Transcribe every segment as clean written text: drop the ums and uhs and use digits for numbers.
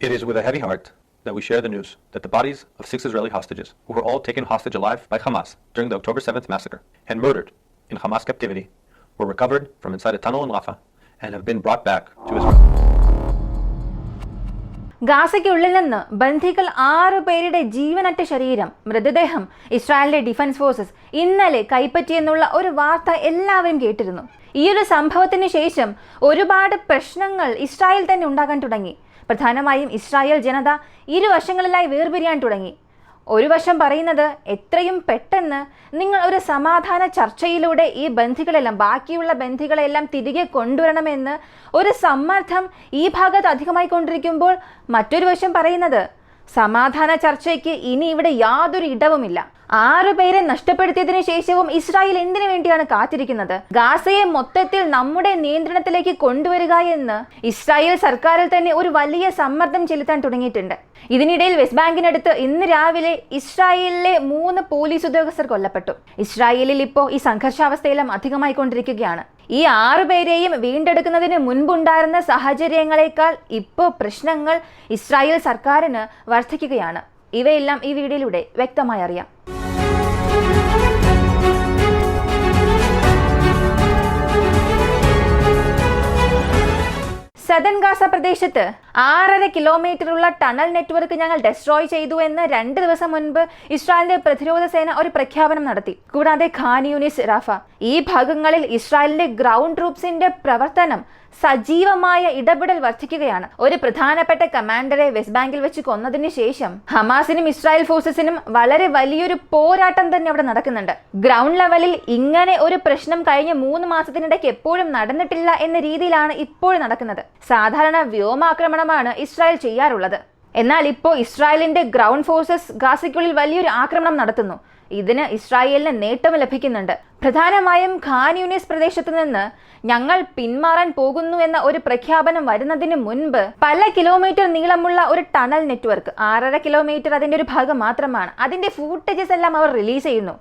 It is with a heavy heart that we share the news that the bodies of 6 Israeli hostages, who were all taken hostage alive by Hamas during the October 7th massacre and murdered in Hamas captivity, were recovered from inside a tunnel in Rafah and have been brought back to Israel. ഗാസയ്ക്കുള്ളിൽ നിന്ന് ബന്ധികൾ 6 പേരുടെ ജീവനറ്റ ശരീരം മൃതദേഹം ഇസ്രായേലിന്റെ defence forces ഇന്നലെ കൈപ്പറ്റിയെന്നുള്ള ഒരു വാർത്ത എല്ലാവരും കേട്ടിരുന്നു. ഈ ഒരു സംഭവത്തിന് ശേഷം ഒരുപാട് പ്രശ്നങ്ങൾ ഇസ്രായേൽ തന്നെ ഉണ്ടാകാൻ തുടങ്ങി. പ്രധാനമായും ഇസ്രായേൽ ജനത ഇരുവശങ്ങളിലായി വേർപിരിയാൻ തുടങ്ങി. ഒരു വശം പറയുന്നത് എത്രയും പെട്ടെന്ന് നിങ്ങൾ ഒരു സമാധാന ചർച്ചയിലൂടെ ഈ ബന്ധികളെല്ലാം ബാക്കിയുള്ള ബന്ധികളെല്ലാം തിരികെ കൊണ്ടുവരണമെന്ന് ഒരു സമ്മർദ്ദം ഈ ഭാഗത്ത് അധികമായി കൊണ്ടിരിക്കുമ്പോൾ മറ്റൊരു വശം പറയുന്നത് സമാധാന ചർച്ചയ്ക്ക് ഇനി ഇവിടെ യാതൊരു ഇടവുമില്ല. 6 പേരെ നഷ്ടപ്പെടുത്തിയതിനു ശേഷവും ഇസ്രായേൽ എന്തിനു വേണ്ടിയാണ് കാത്തിരിക്കുന്നത്? ഗാസയെ മൊത്തത്തിൽ നമ്മുടെ നിയന്ത്രണത്തിലേക്ക് കൊണ്ടുവരിക എന്ന് ഇസ്രായേൽ സർക്കാരിൽ തന്നെ ഒരു വലിയ സമ്മർദ്ദം ചെലുത്താൻ തുടങ്ങിയിട്ടുണ്ട്. ഇതിനിടയിൽ വെസ്റ്റ് ബാങ്കിനടുത്ത് ഇന്ന് രാവിലെ ഇസ്രായേലിലെ 3 പോലീസ് ഉദ്യോഗസ്ഥർ കൊല്ലപ്പെട്ടു. ഇസ്രായേലിൽ ഇപ്പോൾ ഈ സംഘർഷാവസ്ഥയെല്ലാം അധികമായി കൊണ്ടിരിക്കുകയാണ്. ഈ 6 പേരെയും വീണ്ടെടുക്കുന്നതിന് മുൻപുണ്ടായിരുന്ന സാഹചര്യങ്ങളെക്കാൾ ഇപ്പോൾ പ്രശ്നങ്ങൾ ഇസ്രായേൽ സർക്കാരിന് വർദ്ധിക്കുകയാണ്. ഇവയെല്ലാം ഈ വീഡിയോയിലൂടെ വ്യക്തമായി അറിയാം. സദൻ ഗാസ പ്രദേശത്ത് 6.5 കിലോമീറ്ററുള്ള ടണൽ നെറ്റ്വർക്ക് ഞങ്ങൾ ഡെസ്ട്രോയ് ചെയ്തു എന്ന് 2 ദിവസം മുൻപ് ഇസ്രായേലിന്റെ പ്രതിരോധ സേന ഒരു പ്രഖ്യാപനം നടത്തി. കൂടാതെ ഖാൻ യൂനിസ്, റാഫ ഈ ഭാഗങ്ങളിൽ ഇസ്രായേലിന്റെ ഗ്രൗണ്ട് ട്രൂപ്സിന്റെ പ്രവർത്തനം സജീവമായ ഇടപെടൽ വർദ്ധിക്കുകയാണ്. ഒരു പ്രധാനപ്പെട്ട കമാൻഡറെ വെസ്റ്റ് ബാങ്കിൽ വെച്ച് കൊന്നതിന് ശേഷം ഹമാസിനും ഇസ്രായേൽ ഫോഴ്സസിനും വളരെ വലിയൊരു പോരാട്ടം തന്നെ അവിടെ നടക്കുന്നുണ്ട്. ഗ്രൗണ്ട് ലെവലിൽ ഇങ്ങനെ ഒരു പ്രശ്നം കഴിഞ്ഞ 3 മാസത്തിനിടയ്ക്ക് എപ്പോഴും നടന്നിട്ടില്ല എന്ന രീതിയിലാണ് ഇപ്പോൾ നടക്കുന്നത്. സാധാരണ വ്യോമാക്രമണമാണ് ഇസ്രായേൽ ചെയ്യാറുള്ളത്. എന്നാൽ ഇപ്പോൾ ഇസ്രായേലിന്റെ ഗ്രൗണ്ട് ഫോഴ്സസ് ഗാസയ്ക്കുള്ളിൽ വലിയൊരു ആക്രമണം നടത്തുന്നു. ഇതിന് ഇസ്രായേലിന് നേട്ടം ലഭിക്കുന്നുണ്ട്. പ്രധാനമായും ഖാൻ യൂനിസ് പ്രദേശത്ത് നിന്ന് ഞങ്ങൾ പിന്മാറാൻ പോകുന്നു എന്ന ഒരു പ്രഖ്യാപനം വരുന്നതിന് മുൻപ് പല കിലോമീറ്റർ നീളമുള്ള ഒരു ടണൽ നെറ്റ്വർക്ക്, 6.5 കിലോമീറ്റർ അതിന്റെ ഒരു ഭാഗം മാത്രമാണ്, അതിന്റെ ഫൂട്ടേജസ് എല്ലാം അവർ റിലീസ് ചെയ്യുന്നു.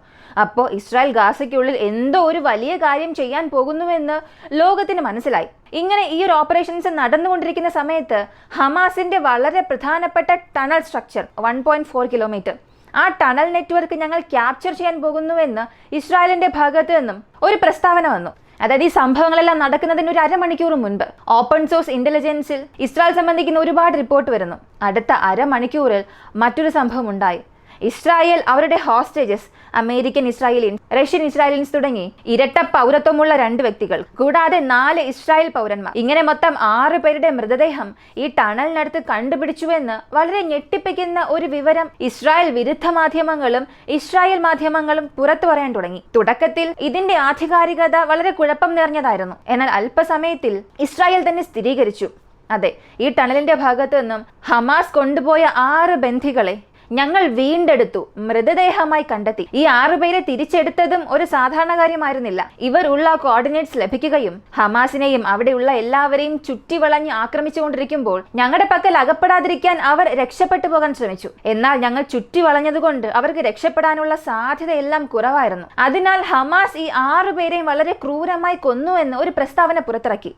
അപ്പോൾ ഇസ്രായേൽ ഗാസയ്ക്കുള്ളിൽ എന്തോ ഒരു വലിയ കാര്യം ചെയ്യാൻ പോകുന്നുവെന്ന് ലോകത്തിന് മനസ്സിലായി. ഇങ്ങനെ ഈ ഒരു ഓപ്പറേഷൻസ് നടന്നുകൊണ്ടിരിക്കുന്ന സമയത്ത് ഹമാസിന്റെ വളരെ പ്രധാനപ്പെട്ട ടണൽ സ്ട്രക്ചർ 1.4 കിലോമീറ്റർ ആ ടണൽ നെറ്റ്വർക്ക് ഞങ്ങൾ ക്യാപ്ചർ ചെയ്യാൻ പോകുന്നുവെന്ന് ഇസ്രായേലിന്റെ ഭാഗത്ത് നിന്നും ഒരു പ്രസ്താവന വന്നു. അതായത് ഈ സംഭവങ്ങളെല്ലാം നടക്കുന്നതിന് ഒരു അരമണിക്കൂർ മുൻപ് ഓപ്പൺ സോഴ്സ് ഇന്റലിജൻസിൽ ഇസ്രായേൽ സംബന്ധിക്കുന്ന ഒരുപാട് റിപ്പോർട്ട് വരുന്നു. അടുത്ത അരമണിക്കൂറിൽ മറ്റൊരു സംഭവം ഉണ്ടായി. ഇസ്രായേൽ അവരുടെ ഹോസ്റ്റേജസ് അമേരിക്കൻ ഇസ്രായേലിയൻസ്, റഷ്യൻ ഇസ്രായേലിയൻസ് തുടങ്ങി ഇരട്ട പൗരത്വമുള്ള 2 വ്യക്തികൾ കൂടാതെ 4 ഇസ്രായേൽ പൗരന്മാർ, ഇങ്ങനെ മൊത്തം 6 പേരുടെ മൃതദേഹം ഈ ടണലിനടുത്ത് കണ്ടുപിടിച്ചുവെന്ന് വളരെ ഞെട്ടിപ്പിക്കുന്ന ഒരു വിവരം ഇസ്രായേൽ വിരുദ്ധ മാധ്യമങ്ങളും ഇസ്രായേൽ മാധ്യമങ്ങളും പുറത്തു പറയാൻ തുടങ്ങി. തുടക്കത്തിൽ ഇതിന്റെ ആധികാരികത വളരെ കുഴപ്പം നിറഞ്ഞതായിരുന്നു. എന്നാൽ അല്പസമയത്തിൽ ഇസ്രായേൽ തന്നെ സ്ഥിരീകരിച്ചു, അതെ, ഈ ടണലിന്റെ ഭാഗത്തു നിന്നും ഹമാസ് കൊണ്ടുപോയ 6 ബന്ധികളെ ഞങ്ങൾ വീണ്ടെടുത്തു, മൃതദേഹമായി കണ്ടെത്തി. ഈ 6 പേരെ തിരിച്ചെടുത്തതും ഒരു സാധാരണ കാര്യമായിരുന്നില്ല. ഇവർ ഉള്ള കോർഡിനേറ്റ്സ് ലഭിക്കുകയും ഹമാസിനെയും അവിടെയുള്ള എല്ലാവരെയും ചുറ്റിവളഞ്ഞ് ആക്രമിച്ചുകൊണ്ടിരിക്കുമ്പോൾ ഞങ്ങളുടെ പക്കൽ അകപ്പെടാതിരിക്കാൻ അവർ രക്ഷപ്പെട്ടു പോകാൻ ശ്രമിച്ചു. എന്നാൽ ഞങ്ങൾ ചുറ്റിവളഞ്ഞതുകൊണ്ട് അവർക്ക് രക്ഷപ്പെടാനുള്ള സാധ്യതയെല്ലാം കുറവായിരുന്നു. അതിനാൽ ഹമാസ് ഈ 6 പേരെയും വളരെ ക്രൂരമായി കൊന്നു എന്ന് ഒരു പ്രസ്താവന പുറത്തിറക്കി.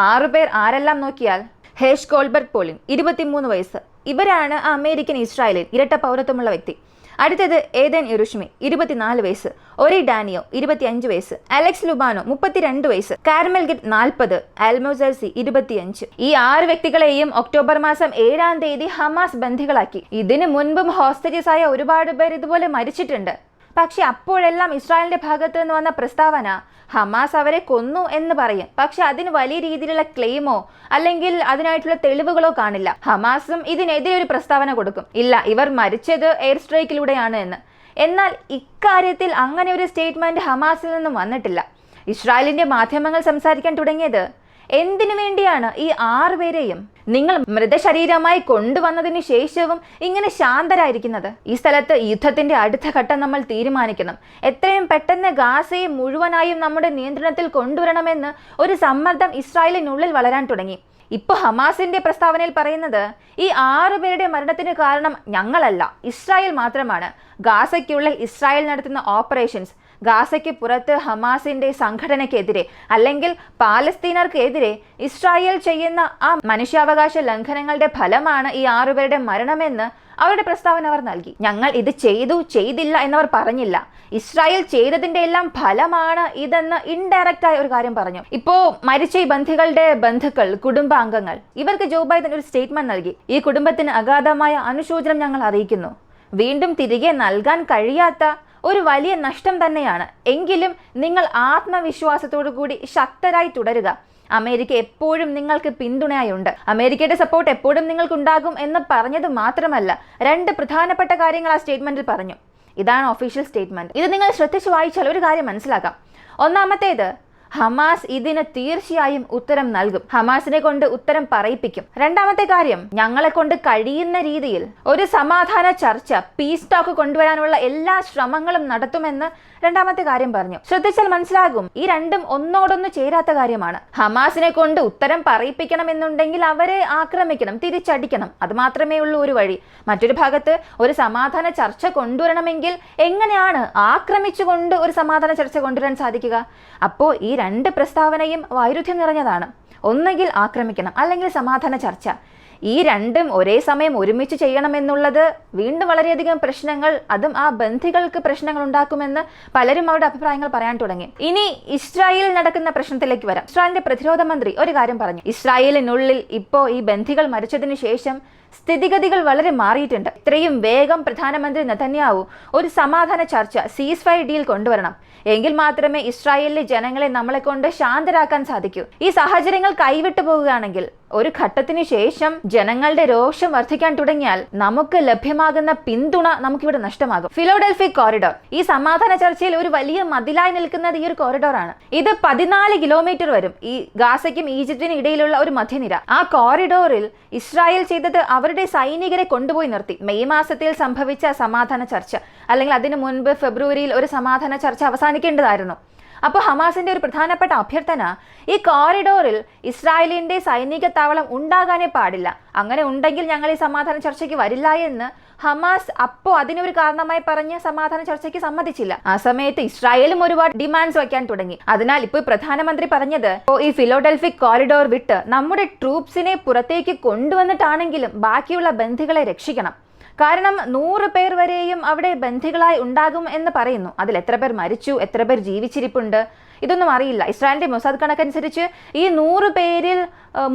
6 പേർ ആരെല്ലാം നോക്കിയാൽ ഹേഷ് ഗോൾബർഗ് പോളിൻ 23 വയസ്സ്, ഇവരാണ് അമേരിക്കൻ ഇസ്രായേലിൽ ഇരട്ട പൗരത്വമുള്ള വ്യക്തി. അടുത്തത് ഏദൻ യെരുഷ്മി 24 വയസ്സ്, ഒരി ഡാനിയോ 25 വയസ്സ്, അലക്സ് ലുബാനോ 32 വയസ്സ്, കാർമെൽ ഗിറ്റ് 40, അൽമോസൽസി 25. ഈ 6 വ്യക്തികളെയും ഒക്ടോബർ മാസം 7-ാം തീയതി ഹമാസ് ബന്ധികളാക്കി. ഇതിനു മുൻപും ഹോസ്റ്റേജസ് ആയ ഒരുപാട് പേർ ഇതുപോലെ മരിച്ചിട്ടുണ്ട്. പക്ഷെ അപ്പോഴെല്ലാം ഇസ്രായേലിന്റെ ഭാഗത്ത് നിന്ന് വന്ന പ്രസ്താവന ഹമാസ് അവരെ കൊന്നു എന്ന് പറയും. പക്ഷെ അതിന് വലിയ രീതിയിലുള്ള ക്ലെയിമോ അല്ലെങ്കിൽ അതിനായിട്ടുള്ള തെളിവുകളോ കാണില്ല. ഹമാസും ഇതിനെതിരെ ഒരു പ്രസ്താവന കൊടുക്കും, ഇല്ല, ഇവർ മരിച്ചത് എയർ സ്ട്രൈക്കിലൂടെയാണ് എന്ന്. എന്നാൽ ഇക്കാര്യത്തിൽ അങ്ങനെ ഒരു സ്റ്റേറ്റ്മെന്റ് ഹമാസിൽ നിന്നും വന്നിട്ടില്ല. ഇസ്രായേലിന്റെ മാധ്യമങ്ങൾ സംസാരിക്കാൻ തുടങ്ങിയത് എന്തിനു വേണ്ടിയാണ് ഈ 6 പേരെയും നിങ്ങൾ മൃതശരീരമായി കൊണ്ടുവന്നതിന് ശേഷവും ഇങ്ങനെ ശാന്തരായിരിക്കുന്നത്? ഈ സ്ഥലത്ത് യുദ്ധത്തിന്റെ അടുത്ത ഘട്ടം നമ്മൾ തീരുമാനിക്കണം. എത്രയും പെട്ടെന്ന് ഗാസയെ മുഴുവനായും നമ്മുടെ നിയന്ത്രണത്തിൽ കൊണ്ടുവരണമെന്ന് ഒരു സമ്മർദ്ദം ഇസ്രായേലിനുള്ളിൽ വളരാൻ തുടങ്ങി. ഇപ്പോൾ ഹമാസിന്റെ പ്രസ്താവനയിൽ പറയുന്നത് ഈ 6 പേരുടെ മരണത്തിന് കാരണം ഞങ്ങളല്ല, ഇസ്രായേൽ മാത്രമാണ്. ഗാസയ്ക്കുള്ളിൽ ഇസ്രായേൽ നടത്തുന്ന ഓപ്പറേഷൻസ് ഗാസയ്ക്ക് പുറത്ത് ഹമാസിന്റെ സംഘടനയ്ക്കെതിരെ അല്ലെങ്കിൽ പാലസ്തീനർക്കെതിരെ ഇസ്രായേൽ ചെയ്യുന്ന ആ മനുഷ്യാവകാശ ലംഘനങ്ങളുടെ ഫലമാണ് ഈ 6 പേരുടെ മരണമെന്ന് അവരുടെ പ്രസ്താവന അവർ നൽകി. ഞങ്ങൾ ഇത് ചെയ്തില്ല എന്നവർ പറഞ്ഞില്ല. ഇസ്രായേൽ ചെയ്തതിന്റെ എല്ലാം ഫലമാണ് ഇതെന്ന് ഇൻഡയറക്റ്റ് ആയ ഒരു കാര്യം പറഞ്ഞു. ഇപ്പോ മരിച്ച ഈ ബന്ധികളുടെ ബന്ധുക്കൾ, കുടുംബാംഗങ്ങൾ, ഇവർക്ക് ജോ ബൈഡൻ ഒരു സ്റ്റേറ്റ്മെന്റ് നൽകി. ഈ കുടുംബത്തിന് അഗാധമായ അനുശോചനം ഞങ്ങൾ അറിയിക്കുന്നു. വീണ്ടും തിരികെ നൽകാൻ കഴിയാത്ത ഒരു വലിയ നഷ്ടം തന്നെയാണ്. എങ്കിലും നിങ്ങൾ ആത്മവിശ്വാസത്തോടു കൂടി ശക്തരായി തുടരുക. അമേരിക്ക എപ്പോഴും നിങ്ങൾക്ക് പിന്തുണയായുണ്ട്. അമേരിക്കയുടെ സപ്പോർട്ട് എപ്പോഴും നിങ്ങൾക്കുണ്ടാകും എന്ന് പറഞ്ഞത് മാത്രമല്ല, 2 പ്രധാനപ്പെട്ട കാര്യങ്ങൾ ആ സ്റ്റേറ്റ്മെന്റിൽ പറഞ്ഞു. ഇതാണ് ഒഫീഷ്യൽ സ്റ്റേറ്റ്മെന്റ്. ഇത് നിങ്ങൾ ശ്രദ്ധിച്ചു വായിച്ചാൽ ഒരു കാര്യം മനസ്സിലാക്കാം. ഒന്നാമത്തേത്, ഹമാസ് ഇതിന് തീർച്ചയായും ഉത്തരം നൽകും. ഹമാസിനെ കൊണ്ട് ഉത്തരം പറയിപ്പിക്കും. രണ്ടാമത്തെ കാര്യം, ഞങ്ങളെ കൊണ്ട് കഴിയുന്ന രീതിയിൽ ഒരു സമാധാന ചർച്ച, പീസ് ടോക്ക് കൊണ്ടുവരാനുള്ള എല്ലാ ശ്രമങ്ങളും നടത്തുമെന്ന് രണ്ടാമത്തെ കാര്യം പറഞ്ഞു. ശ്രദ്ധിച്ചാൽ മനസ്സിലാകും, ഈ രണ്ടും ഒന്നോടൊന്ന് ചേരാത്ത കാര്യമാണ്. ഹമാസിനെ കൊണ്ട് ഉത്തരം പറയിപ്പിക്കണമെന്നുണ്ടെങ്കിൽ അവരെ ആക്രമിക്കണം, തിരിച്ചടിക്കണം. അത് മാത്രമേ ഉള്ളൂ ഒരു വഴി. മറ്റൊരു ഭാഗത്ത് ഒരു സമാധാന ചർച്ച കൊണ്ടുവരണമെങ്കിൽ എങ്ങനെയാണ് ആക്രമിച്ചുകൊണ്ട് ഒരു സമാധാന ചർച്ച കൊണ്ടുവരാൻ സാധിക്കുക? അപ്പോൾ ഈ 2 പ്രസ്താവനയും വൈരുദ്ധ്യം നിറഞ്ഞതാണ്. ഒന്നുകിൽ ആക്രമിക്കണം, അല്ലെങ്കിൽ സമാധാന ചർച്ച. ഈ രണ്ടും ഒരേ സമയം ഒരുമിച്ച് ചെയ്യണമെന്നുള്ളത് വീണ്ടും വളരെയധികം പ്രശ്നങ്ങൾ, അതും ആ ബന്ധികൾക്ക് പ്രശ്നങ്ങൾ ഉണ്ടാക്കുമെന്ന് പലരും അവരുടെ അഭിപ്രായങ്ങൾ പറയാൻ തുടങ്ങി. ഇനി ഇസ്രായേലിൽ നടക്കുന്ന പ്രശ്നത്തിലേക്ക് വരാം. ഇസ്രായേലിന്റെ പ്രതിരോധ മന്ത്രി ഒരു കാര്യം പറഞ്ഞു. ഇസ്രായേലിനുള്ളിൽ ഇപ്പോൾ ഈ ബന്ധികൾ മരിച്ചതിന് ശേഷം സ്ഥിതിഗതികൾ വളരെ മാറിയിട്ടുണ്ട്. ഇത്രയും വേഗം പ്രധാനമന്ത്രി നെതന്യാഹു ഒരു സമാധാന ചർച്ച, സീസ് ഫയർ ഡീൽ കൊണ്ടുവരണം. എങ്കിൽ മാത്രമേ ഇസ്രായേലിലെ ജനങ്ങളെ നമ്മളെ കൊണ്ട് ശാന്തരാക്കാൻ സാധിക്കൂ. ഈ സാഹചര്യങ്ങൾ കൈവിട്ടു പോവുകയാണെങ്കിൽ, ഒരു ഘട്ടത്തിന് ശേഷം ജനങ്ങളുടെ രോഷം വർദ്ധിക്കാൻ തുടങ്ങിയാൽ നമുക്ക് ലഭ്യമാകുന്ന പിന്തുണ നമുക്കിവിടെ നഷ്ടമാകും. ഫിലോഡൽഫി കോറിഡോർ, ഈ സമാധാന ചർച്ചയിൽ ഒരു വലിയ മതിലായി നിൽക്കുന്നത് ഈ ഒരു കോറിഡോറാണ്. ഇത് 14 കിലോമീറ്റർ വരും. ഈ ഗാസയ്ക്കും ഈജിപ്തിനും ഇടയിലുള്ള ഒരു മധ്യനിര. ആ കോറിഡോറിൽ ഇസ്രായേൽ ചെയ്തത് അവരുടെ സൈനികരെ കൊണ്ടുപോയി നിർത്തി. മെയ് മാസത്തിൽ സംഭവിച്ച സമാധാന ചർച്ച, അല്ലെങ്കിൽ അതിനു മുൻപ് ഫെബ്രുവരിയിൽ ഒരു സമാധാന ചർച്ച അവസാനിക്കേണ്ടതായിരുന്നു. അപ്പോൾ ഹമാസിന്റെ ഒരു പ്രധാനപ്പെട്ട അഭ്യർത്ഥന, ഈ കോറിഡോറിൽ ഇസ്രായേലിന്റെ സൈനിക താവളം ഉണ്ടാകാനേ പാടില്ല. അങ്ങനെ ഉണ്ടെങ്കിൽ ഞങ്ങൾ ഈ സമാധാന ചർച്ചയ്ക്ക് വരില്ല എന്ന് ഹമാസ് അപ്പോൾ അതിനൊരു കാരണമായി പറഞ്ഞ് സമാധാന ചർച്ചയ്ക്ക് സമ്മതിച്ചില്ല. ആ സമയത്ത് ഇസ്രായേലും ഒരുപാട് ഡിമാൻഡ്സ് വയ്ക്കാൻ തുടങ്ങി. അതിനാൽ ഇപ്പോൾ പ്രധാനമന്ത്രി പറഞ്ഞത്, ഈ ഫിലോഡൽഫി കോറിഡോർ വിട്ട് നമ്മുടെ ട്രൂപ്സിനെ പുറത്തേക്ക് കൊണ്ടുവന്നിട്ടാണെങ്കിലും ബാക്കിയുള്ള ബന്ധികളെ രക്ഷിക്കണം. കാരണം 100 പേർ വരെയും അവിടെ ബന്ധികളായി ഉണ്ടാകും എന്ന് പറയുന്നു. അതിൽ എത്ര പേർ മരിച്ചു, എത്ര പേർ ജീവിച്ചിരിപ്പുണ്ട്, ഇതൊന്നും അറിയില്ല. ഇസ്രായേലിന്റെ മൊസാദ് കണക്കനുസരിച്ച് ഈ 100 പേരിൽ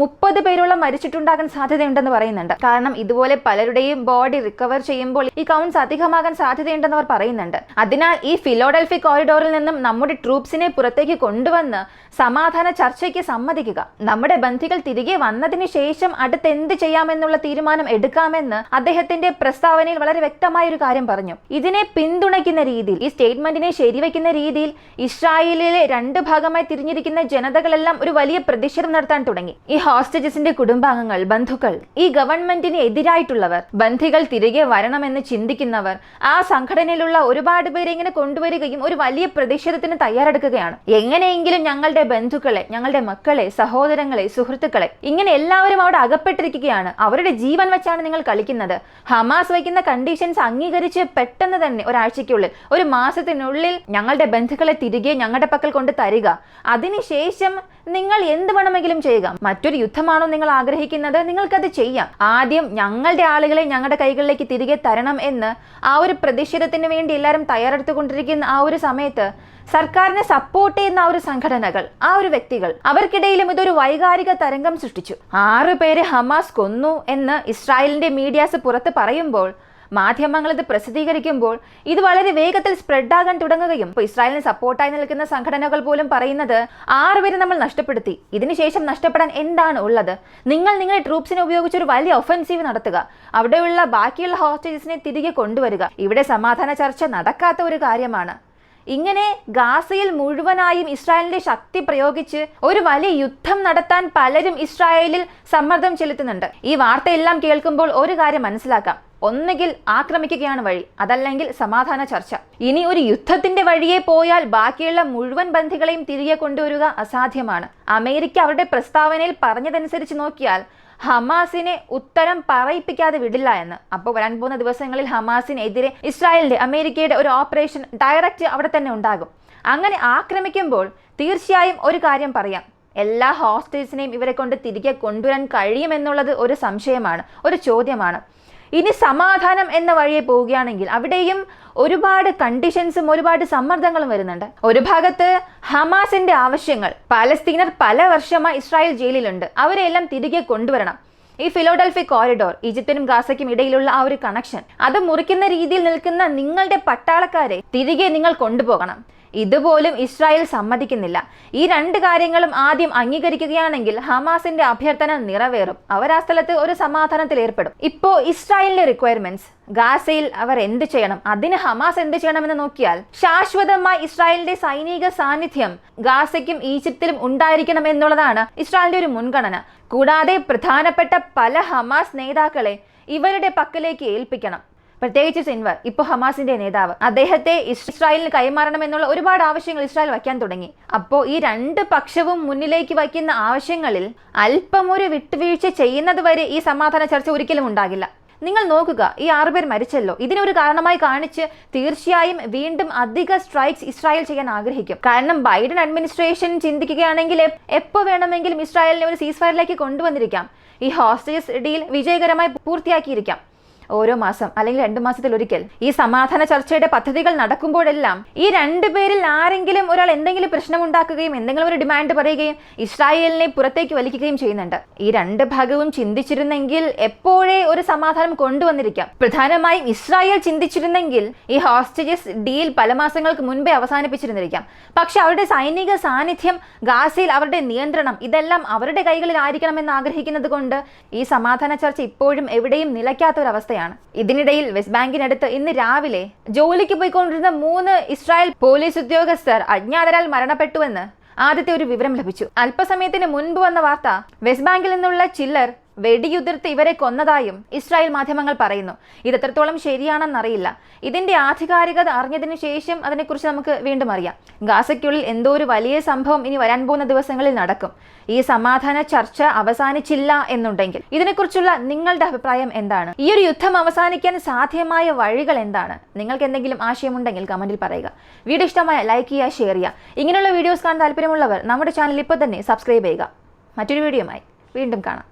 30 പേരോളം മരിച്ചിട്ടുണ്ടാകാൻ സാധ്യതയുണ്ടെന്ന് പറയുന്നുണ്ട്. കാരണം ഇതുപോലെ പലരുടെയും ബോഡി റിക്കവർ ചെയ്യുമ്പോൾ ഈ കൗണ്ട്സ് അധികമാകാൻ സാധ്യതയുണ്ടെന്ന് അവർ പറയുന്നുണ്ട്. അതിനാൽ ഈ ഫിലോഡൽഫി കോറിഡോറിൽ നിന്നും നമ്മുടെ ട്രൂപ്സിനെ പുറത്തേക്ക് കൊണ്ടുവന്ന് സമാധാന ചർച്ചയ്ക്ക് സമ്മതിക്കുക. നമ്മുടെ ബന്ധികൾ തിരികെ വന്നതിന് ശേഷം അടുത്ത് എന്ത് ചെയ്യാമെന്നുള്ള തീരുമാനം എടുക്കാമെന്ന് അദ്ദേഹത്തിന്റെ പ്രസ്താവനയിൽ വളരെ വ്യക്തമായ ഒരു കാര്യം പറഞ്ഞു. ഇതിനെ പിന്തുണയ്ക്കുന്ന രീതിയിൽ, ഈ സ്റ്റേറ്റ്മെന്റിനെ ശരിവെക്കുന്ന രീതിയിൽ ഇസ്രായേലിലെ 2 ഭാഗമായി തിരിഞ്ഞിരിക്കുന്ന ജനതകളെല്ലാം ഒരു വലിയ പ്രതിഷേധം നടത്താൻ തുടങ്ങി. ഈ ഹോസ്റ്റേജസിന്റെ കുടുംബാംഗങ്ങൾ, ബന്ധുക്കൾ, ഈ ഗവൺമെന്റിന് എതിരായിട്ടുള്ളവർ, ബന്ധികൾ തിരികെ വരണമെന്ന് ചിന്തിക്കുന്നവർ, ആ സംഘടനയിലുള്ള ഒരുപാട് പേരെ ഇങ്ങനെ കൊണ്ടുവരികയും ഒരു വലിയ പ്രതിഷേധത്തിന് തയ്യാറെടുക്കുകയാണ്. എങ്ങനെയെങ്കിലും ഞങ്ങളുടെ ബന്ധുക്കളെ, ഞങ്ങളുടെ മക്കളെ, സഹോദരങ്ങളെ, സുഹൃത്തുക്കളെ, ഇങ്ങനെ എല്ലാവരും അവിടെ അകപ്പെട്ടിരിക്കുകയാണ്. അവരുടെ ജീവൻ വെച്ചാണ് നിങ്ങൾ കളിക്കുന്നത്. ഹമാസ് വയ്ക്കുന്ന കണ്ടീഷൻസ് അംഗീകരിച്ച് പെട്ടെന്ന് തന്നെ ഒരാഴ്ചയ്ക്കുള്ളിൽ, ഒരു മാസത്തിനുള്ളിൽ ഞങ്ങളുടെ ബന്ധുക്കളെ തിരികെ ഞങ്ങളുടെ പക്കൽ കൊണ്ട് തരിക. അതിനുശേഷം നിങ്ങൾ എന്ത് വേണമെങ്കിലും ചെയ്യുക. മറ്റൊരു യുദ്ധമാണോ നിങ്ങൾ ആഗ്രഹിക്കുന്നത്? നിങ്ങൾക്കത് ചെയ്യാം. ആദ്യം ഞങ്ങളുടെ ആളുകളെ ഞങ്ങളുടെ കൈകളിലേക്ക് തിരികെ തരണം എന്ന് ആ ഒരു പ്രതിഷേധത്തിന് വേണ്ടി എല്ലാവരും തയ്യാറെടുത്തുകൊണ്ടിരിക്കുന്ന ആ ഒരു സമയത്ത് സർക്കാരിനെ സപ്പോർട്ട് ചെയ്യുന്ന ആ ഒരു സംഘടനകൾ, ആ ഒരു വ്യക്തികൾ, അവർക്കിടയിലും ഇതൊരു വൈകാരിക തരംഗം സൃഷ്ടിച്ചു. 6 പേരെ ഹമാസ് കൊന്നു എന്ന് ഇസ്രായേലിന്റെ മീഡിയാസ് പുറത്ത് പറയുമ്പോൾ, മാധ്യമങ്ങൾ ഇത് പ്രസിദ്ധീകരിക്കുമ്പോൾ ഇത് വളരെ വേഗത്തിൽ സ്പ്രെഡ് ആകാൻ തുടങ്ങുകയും, ഇപ്പോൾ ഇസ്രായേലിന് സപ്പോർട്ടായി നിൽക്കുന്ന സംഘടനകൾ പോലും പറയുന്നത് 6 പേരെ നമ്മൾ നഷ്ടപ്പെടുത്തി, ഇതിനുശേഷം നഷ്ടപ്പെടാൻ എന്താണ് ഉള്ളത്? നിങ്ങൾ നിങ്ങളുടെ ട്രൂപ്സിനെ ഉപയോഗിച്ച് ഒരു വലിയ ഒഫൻസീവ് നടത്തുക, അവിടെയുള്ള ബാക്കിയുള്ള ഹോസ്റ്റേജസിനെ തിരികെ കൊണ്ടുവരിക. ഇവിടെ സമാധാന ചർച്ച നടക്കാത്ത ഒരു കാര്യമാണ്. ഇങ്ങനെ ഗാസയിൽ മുഴുവനായും ഇസ്രായേലിന്റെ ശക്തി പ്രയോഗിച്ച് ഒരു വലിയ യുദ്ധം നടത്താൻ പലരും ഇസ്രായേലിൽ സമ്മർദ്ദം ചെലുത്തുന്നുണ്ട്. ഈ വാർത്തയെല്ലാം കേൾക്കുമ്പോൾ ഒരു കാര്യം മനസ്സിലാക്കാം, ഒന്നുകിൽ ആക്രമിക്കുകയാണ് വഴി, അതല്ലെങ്കിൽ സമാധാന ചർച്ച. ഇനി ഒരു യുദ്ധത്തിന്റെ വഴിയെ പോയാൽ ബാക്കിയുള്ള മുഴുവൻ ബന്ധികളെയും തിരികെ കൊണ്ടുവരിക അസാധ്യമാണ്. അമേരിക്ക അവരുടെ പ്രസ്താവനയിൽ പറഞ്ഞതനുസരിച്ച് നോക്കിയാൽ ഹമാസിനെ ഉത്തരം പറയിപ്പിക്കാതെ വിടില്ല എന്ന്. അപ്പോൾ വരാൻ പോകുന്ന ദിവസങ്ങളിൽ ഹമാസിനെതിരെ ഇസ്രായേലിന്റെ അമേരിക്കയുടെ ഒരു ഓപ്പറേഷൻ ഡയറക്റ്റ് അവിടെ തന്നെ ഉണ്ടാകും. അങ്ങനെ ആക്രമിക്കുമ്പോൾ തീർച്ചയായും ഒരു കാര്യം പറയാം, എല്ലാ ഹോസ്റ്റേഴ്സിനെയും ഇവരെ കൊണ്ട് തിരികെ കൊണ്ടുവരാൻ കഴിയുമെന്നുള്ളത് ഒരു സംശയമാണ്, ഒരു ചോദ്യമാണ്. ഇനി സമാധാനം എന്ന വഴിയെ പോവുകയാണെങ്കിൽ അവിടെയും ഒരുപാട് കണ്ടീഷൻസും ഒരുപാട് സമ്മർദ്ദങ്ങളും വരുന്നുണ്ട്. ഒരു ഭാഗത്ത് ഹമാസിന്റെ ആവശ്യങ്ങൾ, പാലസ്തീനർ പല വർഷമായി ഇസ്രായേൽ ജയിലിലുണ്ട്, അവരെല്ലാം തിരികെ കൊണ്ടുവരണം. ഈ ഫിലോഡൽഫി കോറിഡോർ, ഈജിപ്തിനും ഗാസയ്ക്കും ഇടയിലുള്ള ആ ഒരു കണക്ഷൻ, അത് മുറിക്കുന്ന രീതിയിൽ നിൽക്കുന്ന നിങ്ങളുടെ പട്ടാളക്കാരെ തിരികെ നിങ്ങൾ കൊണ്ടുപോകണം. ഇതുപോലും ഇസ്രായേൽ സമ്മതിക്കുന്നില്ല. ഈ രണ്ട് കാര്യങ്ങളും ആദ്യം അംഗീകരിക്കുകയാണെങ്കിൽ ഹമാസിന്റെ അഭ്യർത്ഥന നിറവേറും, അവർ ആ സ്ഥലത്ത് ഒരു സമാധാനത്തിൽ ഏർപ്പെടും. ഇപ്പോ ഇസ്രായേലിന്റെ റിക്വയർമെന്റ്സ്, ഗാസയിൽ അവർ എന്ത് ചെയ്യണം, അതിന് ഹമാസ് എന്ത് ചെയ്യണമെന്ന് നോക്കിയാൽ ശാശ്വതമായി ഇസ്രായേലിന്റെ സൈനിക സാന്നിധ്യം ഗാസയ്ക്കും ഈജിപ്തിലും ഉണ്ടായിരിക്കണം എന്നുള്ളതാണ് ഇസ്രായേലിന്റെ ഒരു മുൻഗണന. കൂടാതെ പ്രധാനപ്പെട്ട പല ഹമാസ് നേതാക്കളെ ഇവരുടെ പക്കലേക്ക് ഏൽപ്പിക്കണം. പ്രത്യേകിച്ച് സിൻവർ, ഇപ്പോൾ ഹമാസിന്റെ നേതാവ്, അദ്ദേഹത്തെ ഇസ്രായേലിന് കൈമാറണമെന്നുള്ള ഒരുപാട് ആവശ്യങ്ങൾ ഇസ്രായേൽ വയ്ക്കാൻ തുടങ്ങി. അപ്പോൾ ഈ രണ്ട് പക്ഷവും മുന്നിലേക്ക് വയ്ക്കുന്ന ആവശ്യങ്ങളിൽ അല്പം ഒരു വിട്ടുവീഴ്ച ചെയ്യുന്നത് വരെ ഈ സമാധാന ചർച്ച ഒരിക്കലും ഉണ്ടാകില്ല. നിങ്ങൾ നോക്കുക, ഈ 6 പേർ മരിച്ചല്ലോ, ഇതിനൊരു കാരണമായി കാണിച്ച് തീർച്ചയായും വീണ്ടും അധിക സ്ട്രൈക്സ് ഇസ്രായേൽ ചെയ്യാൻ ആഗ്രഹിക്കും. കാരണം ബൈഡൻ അഡ്മിനിസ്ട്രേഷൻ ചിന്തിക്കുകയാണെങ്കിൽ എപ്പോൾ വേണമെങ്കിലും ഇസ്രായേലിനെ ഒരു സീസ് ഫയറിലേക്ക് കൊണ്ടുവന്നിരിക്കാം, ഈ ഹോസ്റ്റേജ് ഡീൽ വിജയകരമായി പൂർത്തിയാക്കിയിരിക്കാം. ഓരോ മാസം അല്ലെങ്കിൽ 2 മാസത്തിൽ ഒരിക്കൽ ഈ സമാധാന ചർച്ചയുടെ പദ്ധതികൾ നടക്കുമ്പോഴെല്ലാം ഈ 2 പേരിൽ ആരെങ്കിലും ഒരാൾ എന്തെങ്കിലും പ്രശ്നമുണ്ടാക്കുകയും എന്തെങ്കിലും ഒരു ഡിമാൻഡ് പറയുകയും ഇസ്രായേലിനെ പുറത്തേക്ക് വലിക്കുകയും ചെയ്യുന്നുണ്ട്. ഈ 2 ഭാഗവും ചിന്തിച്ചിരുന്നെങ്കിൽ എപ്പോഴേ ഒരു സമാധാനം കൊണ്ടുവന്നിരിക്കാം. പ്രധാനമായും ഇസ്രായേൽ ചിന്തിച്ചിരുന്നെങ്കിൽ ഈ ഹോസ്റ്റേജസ് ഡീൽ പല മാസങ്ങൾക്ക് മുൻപേ അവസാനിപ്പിച്ചിരുന്നിരിക്കാം. പക്ഷെ അവരുടെ സൈനിക സാന്നിധ്യം, ഗാസയിൽ അവരുടെ നിയന്ത്രണം, ഇതെല്ലാം അവരുടെ കൈകളിൽ ആയിരിക്കണമെന്ന് ആഗ്രഹിക്കുന്നത് കൊണ്ട് ഈ സമാധാന ചർച്ച ഇപ്പോഴും എവിടെയും നിലയ്ക്കാത്ത ഒരു അവസ്ഥ. ഇതിനിടയിൽ വെസ്റ്റ് ബാങ്കിനടുത്ത് ഇന്ന് രാവിലെ ജോലിക്ക് പോയിക്കൊണ്ടിരുന്ന 3 ഇസ്രായേൽ പോലീസ് ഉദ്യോഗസ്ഥർ അജ്ഞാതരാൽ മരണപ്പെട്ടുവെന്ന് ആദ്യത്തെ ഒരു വിവരം ലഭിച്ചു. അല്പസമയത്തിന് മുൻപ് വന്ന വാർത്ത വെസ്റ്റ് ബാങ്കിൽ നിന്നുള്ള ചില്ലർ വെടിയുതിർത്ത് ഇവരെ കൊന്നതായും ഇസ്രായേൽ മാധ്യമങ്ങൾ പറയുന്നു. ഇത് എത്രത്തോളം ശരിയാണെന്നറിയില്ല. ഇതിന്റെ ആധികാരികത അറിഞ്ഞതിന് ശേഷം അതിനെക്കുറിച്ച് നമുക്ക് വീണ്ടും അറിയാം. ഗാസയ്ക്കുള്ളിൽ എന്തോ ഒരു വലിയ സംഭവം ഇനി വരാൻ പോകുന്ന ദിവസങ്ങളിൽ നടക്കും. ഈ സമാധാന ചർച്ച അവസാനിച്ചില്ല എന്നുണ്ടെങ്കിൽ ഇതിനെക്കുറിച്ചുള്ള നിങ്ങളുടെ അഭിപ്രായം എന്താണ്? ഈ ഒരു യുദ്ധം അവസാനിക്കാൻ സാധ്യമായ വഴികൾ എന്താണ്? നിങ്ങൾക്ക് എന്തെങ്കിലും ആശയമുണ്ടെങ്കിൽ കമന്റിൽ പറയുക. വീഡിയോ ഇഷ്ടമായ ലൈക്ക് ചെയ്യുക, ഷെയർ ചെയ്യുക. ഇങ്ങനെയുള്ള വീഡിയോസ് കാണാൻ താല്പര്യമുള്ളവർ നമ്മുടെ ചാനൽ ഇപ്പോൾ തന്നെ സബ്സ്ക്രൈബ് ചെയ്യുക. മറ്റൊരു വീഡിയോയുമായി വീണ്ടും കാണാം.